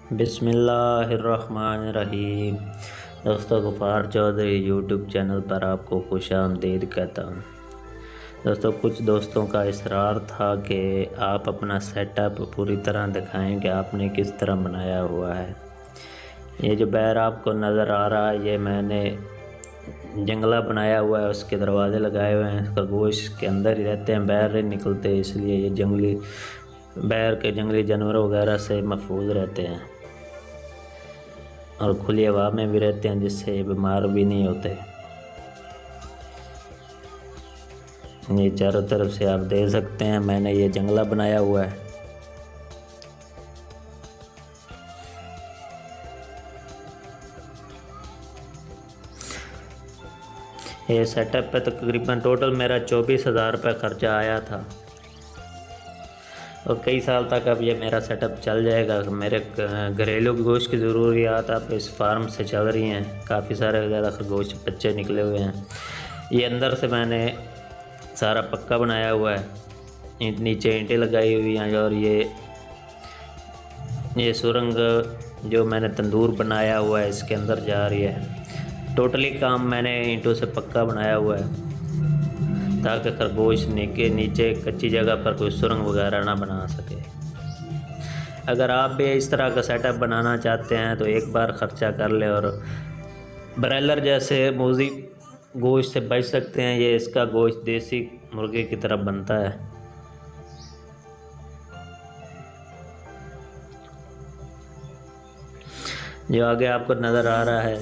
बिस्मिल्लाहिर्रहमानिर्रहीम। दोस्तों, Ghaffar Chaudhary YouTube channel पर आपको खुशामदीद कहता हूँ। दोस्तों, कुछ दोस्तों का इसरार था कि आप अपना सेटअप पूरी तरह दिखाएं कि आपने किस तरह बनाया हुआ है। ये जो बैर आपको नज़र आ रहा है, ये मैंने जंगला बनाया हुआ है, उसके दरवाज़े लगाए हुए हैं। खरगोश के अंदर ही रहते हैं, बैर नहीं निकलते, इसलिए ये बैर के जंगली जानवरों वगैरह से महफूज रहते हैं और खुली हवा में भी रहते हैं, जिससे बीमार भी नहीं होते। ये चारों तरफ से आप देख सकते हैं, मैंने ये जंगला बनाया हुआ है। ये सेटअप पे तकरीबन टोटल मेरा 24,000 रुपये खर्चा आया था और कई साल तक अब ये मेरा सेटअप चल जाएगा। मेरे घरेलू गोश्त की ज़रूरियात अब इस फार्म से चल रही हैं। काफ़ी सारे ज़्यादा खरगोश बच्चे निकले हुए हैं। ये अंदर से मैंने सारा पक्का बनाया हुआ है, नीचे ईंटें लगाई हुई हैं और ये सुरंग जो मैंने तंदूर बनाया हुआ है इसके अंदर जा रही है। टोटली काम मैंने ईंटों से पक्का बनाया हुआ है ताकि खरगोश के नीचे कच्ची जगह पर कोई सुरंग वगैरह ना बना सके। अगर आप भी इस तरह का सेटअप बनाना चाहते हैं तो एक बार ख़र्चा कर ले और ब्रॉयलर जैसे मोज़ी गोश्त से बच सकते हैं। ये इसका गोश्त देसी मुर्गे की तरह बनता है। जो आगे आपको नज़र आ रहा है,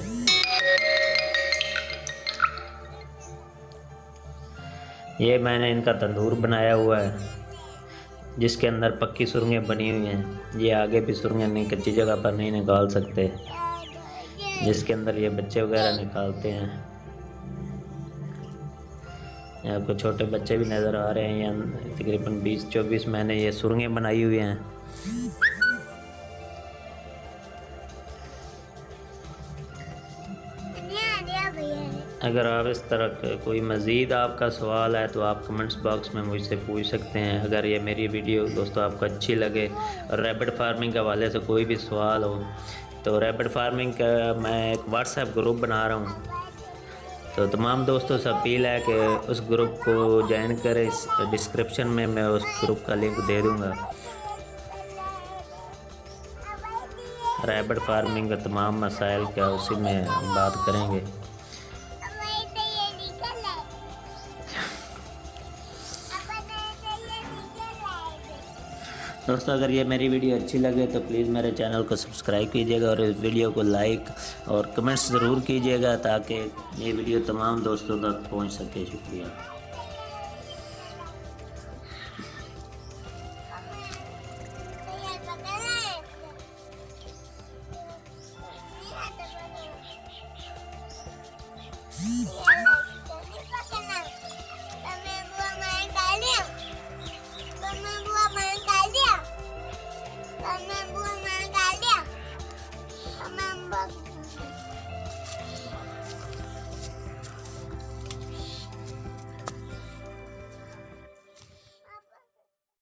ये मैंने इनका तंदूर बनाया हुआ है जिसके अंदर पक्की सुरंगें बनी हुई हैं। ये आगे भी सुरंगें नहीं, कच्ची जगह पर नहीं निकाल सकते, जिसके अंदर ये बच्चे वगैरह निकालते हैं। यहाँ आपको छोटे बच्चे भी नज़र आ रहे हैं। यहाँ तकरीबन 20-24 मैंने ये सुरंगें बनाई हुई हैं। अगर आप इस तरह कोई मज़ीद आपका सवाल है तो आप कमेंट्स बॉक्स में मुझसे पूछ सकते हैं। अगर ये मेरी वीडियो दोस्तों आपको अच्छी लगे और रैबिट फार्मिंग के हवाले से कोई भी सवाल हो तो रैबिट फार्मिंग का मैं एक व्हाट्सएप ग्रुप बना रहा हूँ, तो तमाम दोस्तों से अपील है कि उस ग्रुप को ज्वाइन करें। इस डिस्क्रिप्शन में मैं उस ग्रुप का लिंक दे दूँगा। रैबिट फार्मिंग का तमाम मसाइल का उसी में हम बात करेंगे। दोस्तों, अगर ये मेरी वीडियो अच्छी लगे तो प्लीज़ मेरे चैनल को सब्सक्राइब कीजिएगा और इस वीडियो को लाइक और कमेंट्स ज़रूर कीजिएगा ताकि ये वीडियो तमाम दोस्तों तक पहुंच सके। शुक्रिया।